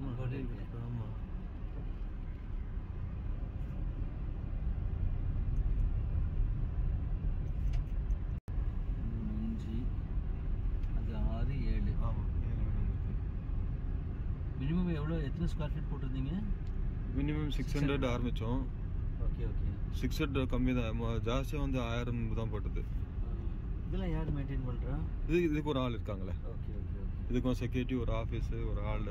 ஆமாம் ஆமாம். அது 6, 7. ஆமாம் 7 வீடு வந்துருக்கு. மினிமம் எவ்வளோ, எத்தனை ஸ்கொயர் ஃபீட் போட்டிருந்தீங்க? மினிமம் 600 ஆரம்பித்தோம். Okay okay. 600 கம்மி தான், ஜாஸ்தியாக வந்து 1000 தான் போட்டது. இதெல்லாம் யார் மெயின்டைன் பண்ணுறா? இதுக்கு ஒரு ஆள் இருக்காங்களே. Okay okay okay. இதுக்கும் செக்யூரிட்டி, ஒரு ஆஃபீஸு, ஒரு ஆள்.